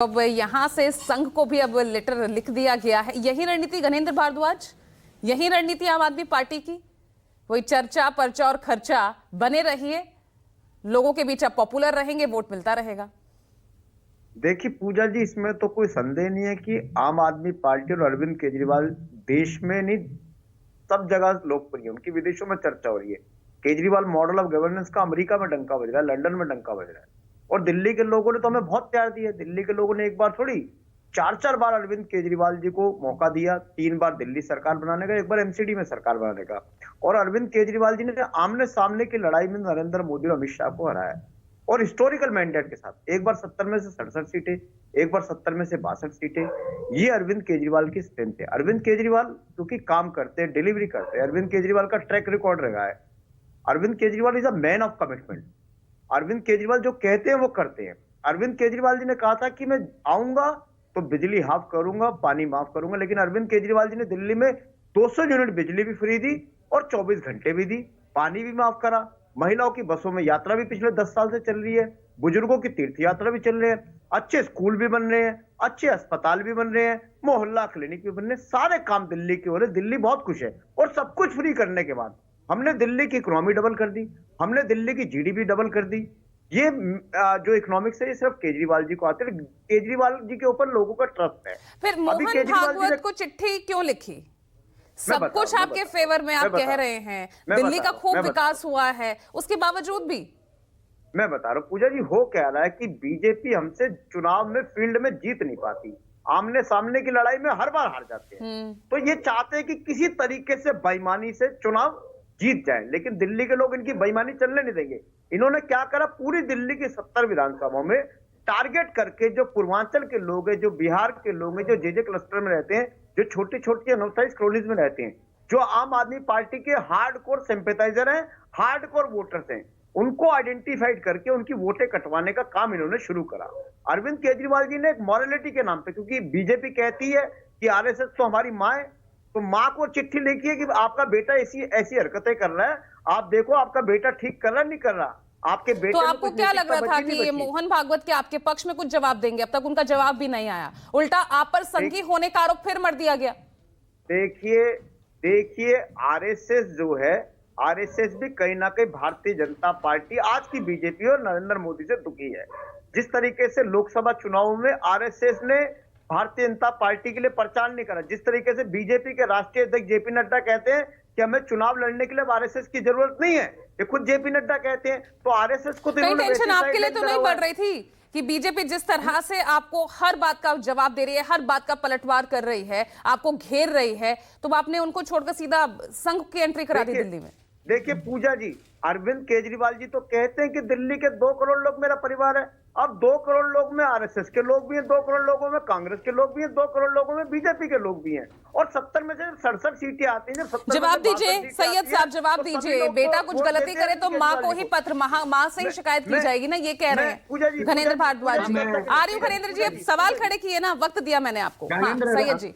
अब यहां से संघ को भी अब लेटर लिख दिया गया है। यही रणनीति गणेंद्र भारद्वाज, यही रणनीति आम आदमी पार्टी की, वही चर्चा पर्चा और खर्चा बने रहिए, लोगों के बीच आप पॉपुलर रहेंगे, वोट मिलता रहेगा। देखिए पूजा जी, इसमें तो कोई संदेह नहीं है कि आम आदमी पार्टी और अरविंद केजरीवाल देश में नहीं सब जगह लोकप्रिय, उनकी विदेशों में चर्चा हो रही है। केजरीवाल मॉडल ऑफ गवर्नेंस का अमेरिका में डंका बज रहा है, लंदन में डंका बज रहा है। और दिल्ली के लोगों ने तो हमें बहुत प्यार दिया। दिल्ली के लोगों ने एक बार थोड़ी, चार बार अरविंद केजरीवाल जी को मौका दिया। 3 बार दिल्ली सरकार बनाने का, 1 बार एमसीडी में सरकार बनाने का। और अरविंद केजरीवाल जी ने आमने सामने की लड़ाई में नरेंद्र मोदी और अमित शाह को हराया, और हिस्टोरिकल मैंडेट के साथ। एक बार 70 में से 67 सीटें, एक बार 70 में से 62 सीटें। ये अरविंद केजरीवाल की स्ट्रेंथ है। अरविंद केजरीवाल क्योंकि काम करते हैं, डिलीवरी करते हैं। अरविंद केजरीवाल का ट्रैक रिकॉर्ड रहा है। Arvind Kejriwal is a man of commitment. Arvind Kejriwal जो कहते हैं वो करते हैं। अरविंद केजरीवाल जी ने कहा था कि मैं आऊंगा तो बिजली हाफ करूंगा, पानी माफ करूंगा, लेकिन अरविंद केजरीवाल जी ने दिल्ली में 200 यूनिट बिजली भी फ्री दी और 24 घंटे भी दी, पानी भी माफ करा। महिलाओं की बसों में यात्रा भी पिछले 10 साल से चल रही है। बुजुर्गों की तीर्थ यात्रा भी चल रही है। अच्छे स्कूल भी बन रहे हैं, अच्छे अस्पताल भी बन रहे हैं, मोहल्ला क्लिनिक भी बन रहे हैं। सारे काम दिल्ली के हो रहे। दिल्ली बहुत खुश है। और सब कुछ फ्री करने के बाद हमने दिल्ली की इकोनॉमी डबल कर दी, हमने दिल्ली की जीडीपी डबल कर दी। ये जो इकोनॉमिक्स है, ये सिर्फ केजरीवाल जी को आते हैं। केजरीवाल जी के ऊपर लोगों का ट्रस्ट है। फिर मोहन भागवत को चिट्ठी क्यों लिखी? सब कुछ आपके फेवर में आप कह रहे हैं, दिल्ली का खूब विकास हुआ है, उसके बावजूद भी मैं बता रहा हूँ पूजा जी, हो कह रहा है कि बीजेपी हमसे चुनाव में फील्ड में जीत नहीं पाती, आमने सामने की लड़ाई में हर बार हार जाते हैं। तो ये चाहते हैं कि किसी तरीके से बेईमानी से चुनाव जीत जाए, लेकिन दिल्ली के लोग इनकी बेईमानी चलने नहीं देंगे। इन्होंने क्या करा, पूरी दिल्ली की 70 विधानसभाओं में टारगेट करके जो पूर्वांचल के लोग हैं, जो बिहार के लोग हैं, जो जे क्लस्टर में रहते हैं, जो छोटी छोटी अनऑथराइज्ड कॉलोनीज में रहते हैं, जो आम आदमी पार्टी के हार्डकोर सिंपैथाइजर हैं, हार्डकोर वोटर्स हैं, उनको आइडेंटिफाइड करके उनकी वोटें कटवाने का काम इन्होंने शुरू करा। अरविंद केजरीवाल जी ने एक मॉरलिटी के नाम पे, क्योंकि बीजेपी कहती है कि आरएसएस तो हमारी माँ है, तो माँ को चिट्ठी लिखी है कि आपका बेटा ऐसी हरकतें कर रहा है, आप देखो आपका बेटा ठीक कर रहा नहीं कर रहा, आपके बेटे। तो आपको क्या लग रहा था कि ये मोहन भागवत के आपके पक्ष में कुछ जवाब देंगे? अब तक उनका जवाब भी नहीं आया, उल्टा आप पर संघी होने का आरोप फिर मर दिया गया। देखिए आरएसएस जो है, आरएसएस भी कहीं ना कहीं भारतीय जनता पार्टी, आज की बीजेपी और नरेंद्र मोदी से दुखी है। जिस तरीके से लोकसभा चुनावों में आरएसएस ने भारतीय जनता पार्टी के लिए प्रचार नहीं करा, जिस तरीके से बीजेपी के राष्ट्रीय अध्यक्ष जेपी नड्डा कहते हैं कि हमें चुनाव लड़ने के लिए आरएसएस की जरूरत नहीं है, ये खुद जेपी नड्डा कहते हैं, तो आरएसएस को टेंशन आपके लिए तो नहीं बढ़ रही थी कि बीजेपी जिस तरह से आपको हर बात का जवाब दे रही है, हर बात का पलटवार कर रही है, आपको घेर रही है, तो आपने उनको छोड़कर सीधा संघ की एंट्री करा दी दिल्ली में? देखिए पूजा जी, अरविंद केजरीवाल जी तो कहते हैं कि दिल्ली के 2 करोड़ लोग मेरा परिवार है। अब 2 करोड़ लोग में आरएसएस के लोग भी हैं, 2 करोड़ लोगों में कांग्रेस के लोग भी हैं, 2 करोड़ लोगों में बीजेपी के लोग भी हैं, और 70 में से 67 सीटें आती हैं। जवाब दीजिए सैयद साहब, जवाब दीजिए। बेटा कुछ गलती करे तो माँ को ही पत्र, माँ से ही शिकायत की जाएगी ना, ये कह रहे हैं गणेंद्र भारद्वाज जी। आ रही हूँ गणेंद्र जी, अब सवाल खड़े किए ना, वक्त दिया मैंने आपको। हाँ सैयद जी।